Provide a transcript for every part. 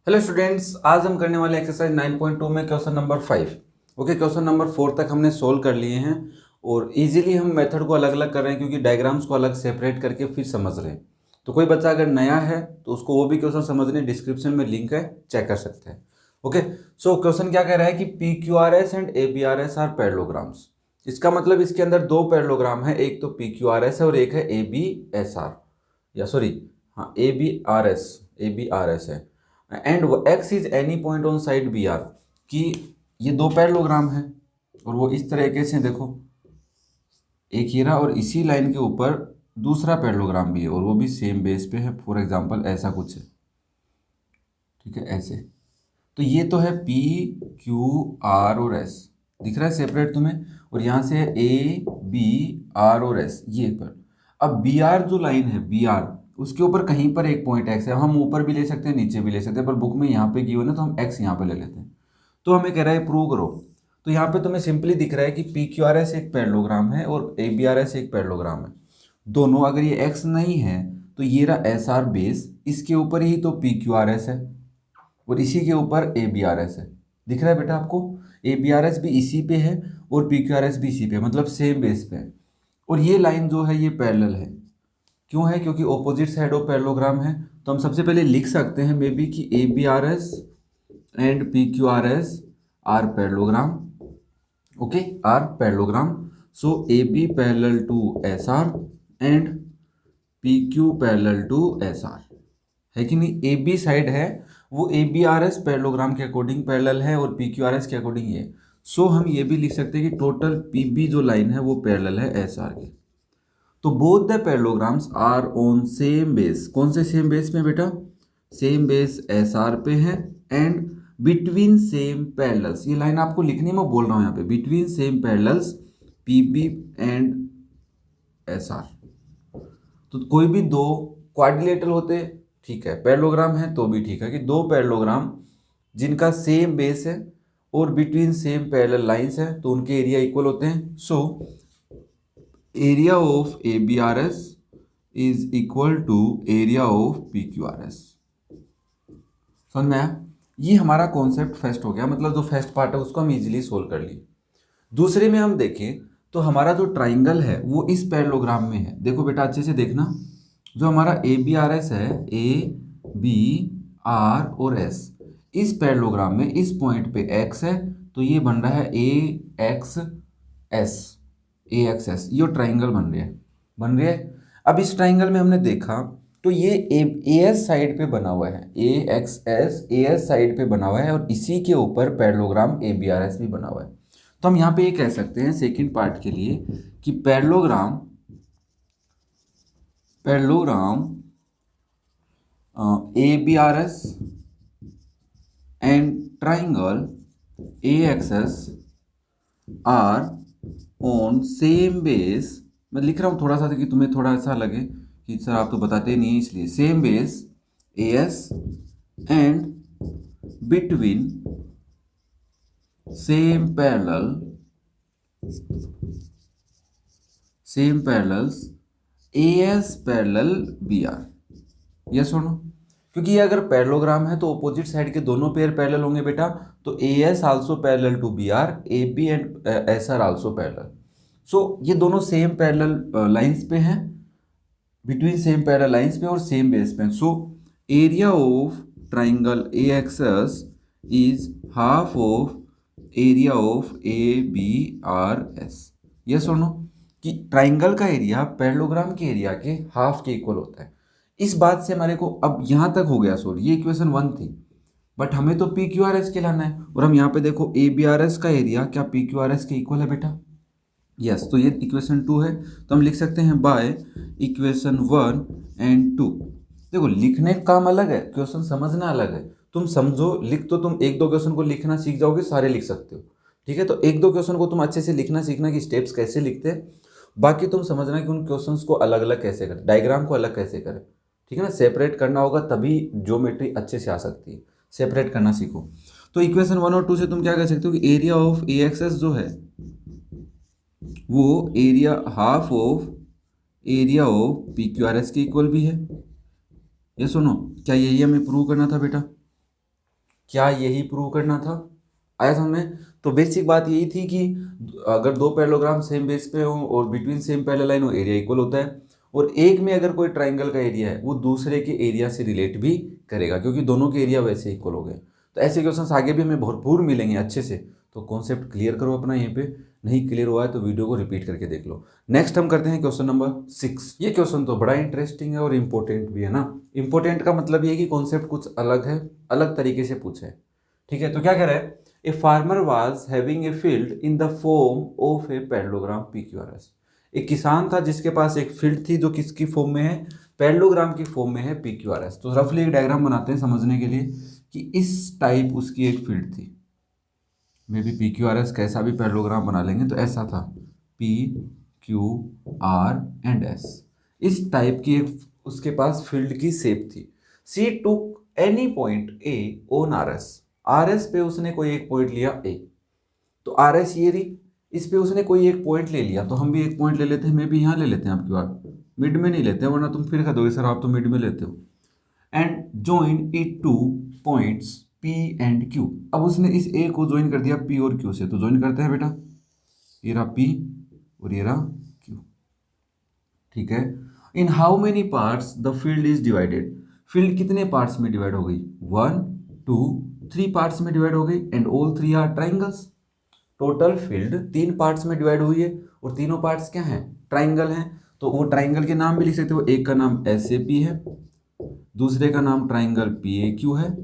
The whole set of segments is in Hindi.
हेलो स्टूडेंट्स, आज हम करने वाले एक्सरसाइज 9.2 में question number 5। Okay, question number 4 तक हमने सोल्व कर लिए हैं और इजीली हम मेथड को अलग अलग कर रहे हैं क्योंकि डायग्राम्स को अलग सेपरेट करके फिर समझ रहे हैं। तो कोई बच्चा अगर नया है तो उसको वो भी क्वेश्चन समझने डिस्क्रिप्शन में लिंक है, चेक कर सकते हैं। ओके, सो क्वेश्चन क्या कह रहा है कि P Q R S and A B R S are parallelograms. इसका मतलब इसके अंदर दो पैरेललोग्राम है, एक तो पी क्यू आर एस है और एक है ए बी एस आर, या सॉरी हाँ ए बी आर एस है। And X is any point on side B R, कि ये दो पैरेललोग्राम है और वो इस तरीके से देखो, एक हीरा और इसी लाइन के ऊपर दूसरा पैरेललोग्राम भी है और वो भी सेम बेस पे है। फॉर एग्जांपल ऐसा कुछ है, ठीक है, ऐसे। तो ये तो है पी क्यू आर और एस, दिख रहा है सेपरेट तुम्हें, और यहाँ से है ए बी आर और एस, ये पर। अब बी आर जो लाइन है, बी आर उसके ऊपर कहीं पर एक पॉइंट एक्स है। हम ऊपर भी ले सकते हैं, नीचे भी ले सकते हैं, पर बुक में यहाँ पे गिवन है तो हम एक्स यहाँ पे ले लेते हैं। तो हमें कह रहा है प्रूव करो। तो यहाँ पे तुम्हें सिंपली दिख रहा है कि पी क्यू आर एस एक पैरेललोग्राम है और ए बी आर एस एक पैरेललोग्राम है। दोनों, अगर ये एक्स नहीं है तो ये रहा एस आर बेस, इसके ऊपर ही तो पी क्यू आर एस है और इसी के ऊपर ए बी आर एस है। दिख रहा है बेटा आपको, ए बी आर एस भी इसी पे है और पी क्यू आर एस भी इसी पे है, मतलब सेम बेस पे है। और ये लाइन जो है ये पैरेलल है। क्यों है? क्योंकि ऑपोजिट साइड ऑफ पैरेललोग्राम है। तो हम सबसे पहले लिख सकते हैं मे बी कि A B R S and P Q R S are parallelogram. Okay, are parallelogram. So A B parallel to S R and P Q parallel to S R, है कि नहीं? ए बी साइड है वो A B R S parallelogram के अकॉर्डिंग पैरेलल है और पी क्यू आर एस के अकॉर्डिंग ये। सो हम ये भी लिख सकते हैं कि टोटल पी बी जो लाइन है वो पैरेलल है एस आर के। तो both the parallelograms are on same base. कौन से सेम बेस में बेटा? सेम बेस एस आर पे है एंड बिटवीन सेम पैरेलल्स। ये लाइन आपको लिखनी मैं बोल रहा हूँ यहाँ पे, between same parallels P B and S R. तो कोई भी दो क्वाड्रिलेटरल होते ठीक है, पैरेललोग्राम है तो भी ठीक है, कि दो पैरेललोग्राम जिनका सेम बेस है और बिटवीन सेम पैरेलल लाइंस है तो उनके एरिया इक्वल होते हैं। So area of A B R S is equal to area of P Q R S. समझ में आया? ये हमारा कॉन्सेप्ट फर्स्ट हो गया, मतलब जो फर्स्ट पार्ट है उसको हम इजीली सोल्व कर लिए। दूसरे में हम देखें तो हमारा जो ट्राइंगल है वो इस पैरेललोग्राम में है। देखो बेटा अच्छे से देखना, जो हमारा ए बी आर एस है, ए बी आर और एस, इस पैरेललोग्राम में इस पॉइंट पे एक्स है तो ये बन रहा है A X S, A X S. ये ट्राइंगल बन रही है। अब इस ट्राइंगल में हमने देखा तो ये ए एस साइड पे बना हुआ है, A X S A S side पे बना हुआ है और इसी के ऊपर parallelogram A B R S भी बना हुआ है। तो हम यहाँ पे ये कह सकते हैं सेकंड पार्ट के लिए कि parallelogram A B R S and triangle A X S R on same base. मैं लिख रहा हूँ थोड़ा सा कि तुम्हें थोड़ा ऐसा लगे कि सर आप तो बताते नहीं, इसलिए same base A S and between same parallels A S parallel B R. ये सुनो, क्योंकि ये अगर पैरेललोग्राम है तो ऑपोजिट साइड के दोनों पेयर पैरेलल होंगे बेटा। तो A S also parallel to B R, A B and S R also parallel. So ये दोनों सेम पैरेलल लाइंस पे हैं, बिटवीन सेम पैरेलल लाइंस पे और सेम बेस पे। So area of triangle A X S is half of area of A B R S. ये सुनो कि ट्राइंगल का एरिया पैरेललोग्राम के एरिया के हाफ के इक्वल होता है। इस बात से हमारे को अब यहाँ तक हो गया सोल्व। ये इक्वेशन 1 थी, बट हमें तो पी क्यू आर एस के लाना है और हम यहाँ पे देखो ए बी आर एस का एरिया क्या पी क्यू आर एस के इक्वल है बेटा? यस, तो ये इक्वेशन 2 है। तो हम लिख सकते हैं बाय इक्वेशन 1 एंड 2। देखो लिखने का काम अलग है, क्वेश्चन समझना अलग है। तुम समझो, लिख तो तुम एक दो क्वेश्चन को लिखना सीख जाओगे, सारे लिख सकते हो, ठीक है। तो एक दो क्वेश्चन को तुम अच्छे से लिखना सीखना कि स्टेप्स कैसे लिखते हैं, बाकी तुम समझना कि उन क्वेश्चंस को अलग अलग कैसे करें, डायग्राम को अलग कैसे करें, ठीक है ना। सेपरेट करना होगा तभी ज्योमेट्री अच्छे से आ सकती है, सेपरेट करना सीखो। तो इक्वेशन 1 और 2 से तुम क्या कह सकते हो कि area of A X S जो है वो area half of area of P Q R S के इक्वल भी है। ये सुनो, क्या यही हमें प्रूव करना था बेटा? क्या यही प्रूव करना था? आया समझ में? तो बेसिक बात यही थी कि अगर दो पैरेललोग्राम सेम बेस पे हो और बिटवीन सेम पैरेलल लाइन हो, एरिया इक्वल होता है। और एक में अगर कोई ट्राइंगल का एरिया है वो दूसरे के एरिया से रिलेट भी करेगा, क्योंकि दोनों के एरिया वैसे इक्वल हो गए। तो ऐसे क्वेश्चंस आगे भी हमें भरपूर मिलेंगे अच्छे से। तो कॉन्सेप्ट क्लियर करो अपना, यहीं पे नहीं क्लियर हुआ है तो वीडियो को रिपीट करके देख लो। नेक्स्ट हम करते हैं क्वेश्चन नंबर 6। ये क्वेश्चन तो बड़ा इंटरेस्टिंग है और इंपॉर्टेंट भी है ना। इंपॉर्टेंट का मतलब ये है कि कॉन्सेप्ट कुछ अलग है, अलग तरीके से पूछा है। ठीक है, तो क्या कह रहा है? A farmer was having a field in the form of a parallelogram PQRS। एक किसान था जिसके पास एक फील्ड थी जो किसकी फॉर्म में है? पैरेललोग्राम की फॉर्म में है, PQRS। तो रफली एक डायग्राम बनाते हैं समझने के लिए कि इस टाइप उसकी एक फील्ड थी। मे बी PQRS कैसा भी पैरेललोग्राम बना लेंगे तो ऐसा था, PQR एंड S। इस टाइप की एक उसके पास फील्ड की शेप थी। She took any point A on RS पे उसने कोई एक पॉइंट लिया A। तो RS ये रही, इस पे उसने कोई एक पॉइंट ले लिया, तो हम भी एक पॉइंट ले लेते हैं। मे बी यहाँ ले लेते हैं आपकी बात, मिड में नहीं लेते हैं वरना तुम फिर कह दोगे सर आप तो मिड में लेते हो। And join it two points P and Q। अब उसने इस A को ज्वाइन कर दिया P और Q से, तो ज्वाइन करते हैं बेटा, ये रहा P और ये रहा Q। ठीक है, in how many parts the field is divided. Field कितने पार्ट्स में डिवाइड हो गई? 1 2 3 पार्ट्स में डिवाइड हो गई and all 3 are triangles. Total field 3 parts में डिवाइड हुई है और तीनों पार्ट्स क्या हैं? ट्राइंगल हैं। तो वो ट्राइंगल के नाम भी लिख सकते हो, एक का नाम SAP है, दूसरे का नाम ट्राइंगल PAQ है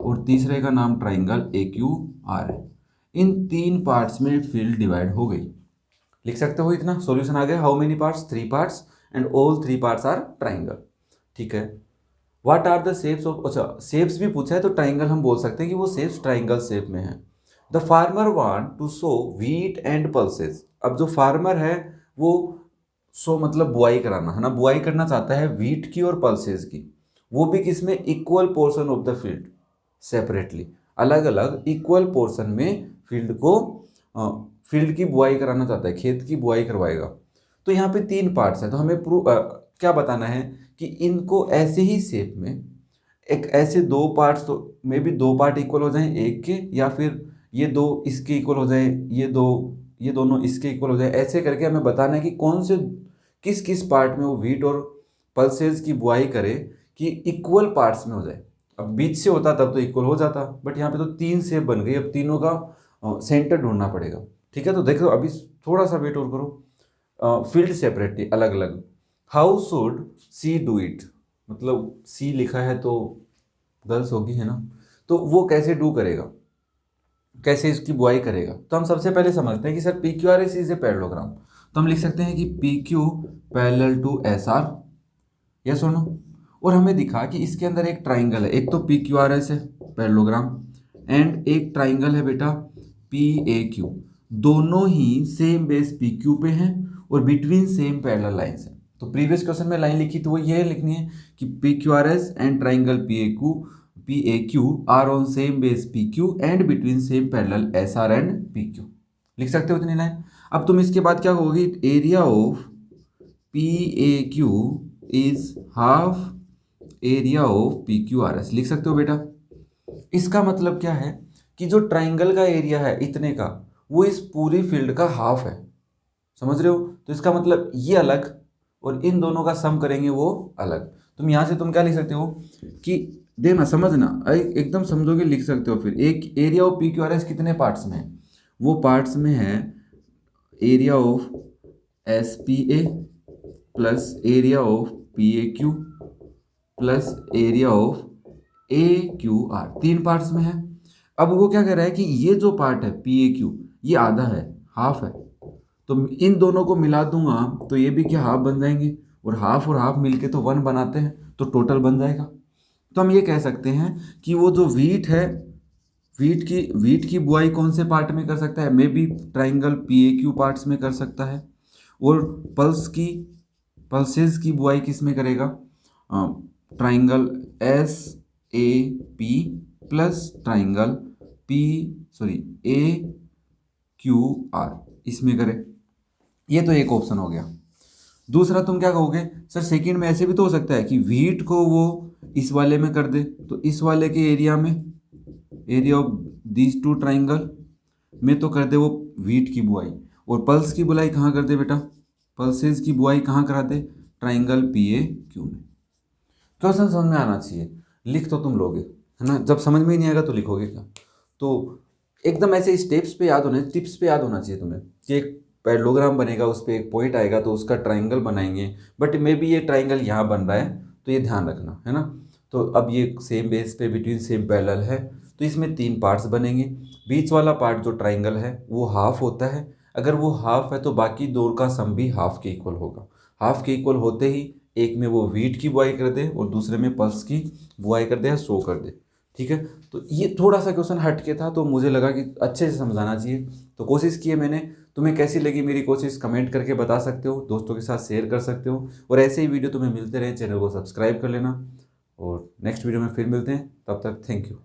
और तीसरे का नाम ट्राइंगल AQR है। इन 3 पार्ट्स में फील्ड डिवाइड हो गई। लिख सकते हो इतना। सॉल्यूशन आ गया। How many parts? 3 parts and all 3 parts are triangle. ठीक है, what are the shapes of, अच्छा शेप्स भी पूछा है तो ट्राइंगल हम बोल सकते हैं कि वो शेप्स ट्राइंगल शेप में है। The farmer want to sow wheat and pulses. अब जो फार्मर है वो सो मतलब बुआई कराना है ना, बुआई करना चाहता है व्हीट की और पल्सेस की। वो भी किसमें? Equal portion of the field, separately, अलग अलग इक्वल पोर्शन में फील्ड को फील्ड की बुआई कराना चाहता है, खेत की बुआई करवाएगा। तो यहाँ पे 3 पार्ट्स है, तो हमें क्या बताना है कि इनको ऐसे ही शेप में एक ऐसे 2 पार्ट्स, तो मे बी 2 पार्ट इक्वल हो जाएं एक के, या फिर ये 2 इसके इक्वल हो जाए, ये दोनों इसके इक्वल हो जाए। ऐसे करके हमें बताना है कि कौन से किस किस पार्ट में वो व्हीट और पल्सेस की बुआई करे कि इक्वल पार्ट्स में हो जाए। अब बीच से होता तब तो इक्वल हो जाता, बट यहाँ पे तो 3 शेप बन गई। अब तीनों का सेंटर ढूंढना पड़ेगा। ठीक है, तो देखो अभी थोड़ा सा वेट और करो। फील्ड सेपरेटली, अलग अलग। How should see do it, मतलब सी लिखा है तो गर्ल्स होगी है ना, तो वो कैसे डू करेगा, कैसे इसकी बुआई करेगा? तो हम सबसे पहले समझते हैं कि sir PQRS is a parallelogram. तो हम लिख सकते हैं कि PQ parallel to SR, yes और नो। और हमें दिखा कि इसके अंदर एक ट्राइंगल है, एक तो PQRS है पैरेललोग्राम एंड एक ट्राइंगल है बेटा PAQ। दोनों ही सेम बेस PQ पे हैं और बिटवीन सेम पैरेलल लाइंस हैं। तो प्रीवियस क्वेश्चन में लाइन लिखी तो वो ये लिखनी है कि PQRS and triangle PAQ are on same base PQ and between same parallel SR and PQ। लिख सकते हो इतनी लाइन। अब तुम इसके बाद क्या कहोगी? Area of PAQ is half area of PQRS। लिख सकते हो बेटा। इसका मतलब क्या है कि जो ट्राइंगल का एरिया है इतने का, वो इस पूरी फील्ड का हाफ है। समझ रहे हो? तो इसका मतलब ये अलग और इन दोनों का सम करेंगे वो अलग। तुम यहाँ से तुम क्या लिख सकते हो कि देना समझना, एकदम समझोगे लिख सकते हो। फिर एक एरिया ऑफ PQRS कितने पार्ट्स में है? वो पार्ट्स में है area of SPA plus area of PAQ plus area of AQR, 3 parts में है। अब वो क्या कह रहा है कि ये जो पार्ट है PAQ ये आधा है, हाफ है, तो इन दोनों को मिला दूंगा तो ये भी क्या हाफ बन जाएंगे, और हाफ मिलके तो 1 बनाते हैं, तो टोटल बन जाएगा। तो हम ये कह सकते हैं कि वो जो व्हीट है, व्हीट की बुआई कौन से पार्ट में कर सकता है? May be triangle PAQ parts में कर सकता है। और पल्सेस की बुआई किस में करेगा? Triangle SAP plus triangle AQR इसमें करे। ये तो एक ऑप्शन हो गया। दूसरा तुम क्या कहोगे? सर सेकंड में ऐसे भी तो हो सकता है कि व्हीट को वो इस वाले में कर दे, तो इस वाले के एरिया में area of these two triangle में तो कर दे वो वीट की बुआई, और पल्स की बुआई कहाँ कर दे बेटा, पल्सेस की बुआई कहाँ करा दे, ट्राइंगल पी ए क्यू में। क्वेश्चन समझ में आना चाहिए, लिख तो तुम लोगे है ना, जब समझ में ही नहीं आएगा तो लिखोगे क्या। तो एकदम ऐसे स्टेप्स पे याद होने, टिप्स पे याद होना चाहिए तुम्हें कि एक पैरेललोग्राम बनेगा, उस पर एक पॉइंट आएगा तो उसका ट्राइंगल बनाएंगे, बट मे बी ये ट्राइंगल यहाँ बन रहा है तो ये ध्यान रखना है ना। तो अब ये सेम बेस पे बिटवीन सेम पैरेलल है, तो इसमें 3 पार्ट्स बनेंगे। बीच वाला पार्ट जो ट्राइंगल है वो हाफ होता है, अगर वो हाफ है तो बाकी दो का सम भी हाफ के इक्वल होगा। हाफ के इक्वल होते ही एक में वो वीट की बुआई कर दे और दूसरे में पल्स की बुआई कर दे या सो कर दे, ठीक है। तो ये थोड़ा सा क्वेश्चन हट के था, तो मुझे लगा कि अच्छे से समझाना चाहिए, तो कोशिश की है मैंने। तुम्हें कैसी लगी मेरी कोशिश कमेंट करके बता सकते हो, दोस्तों के साथ शेयर कर सकते हो, और ऐसे ही वीडियो तुम्हें मिलते रहे, चैनल को सब्सक्राइब कर लेना, और नेक्स्ट वीडियो में फिर मिलते हैं, तब तक थैंक यू।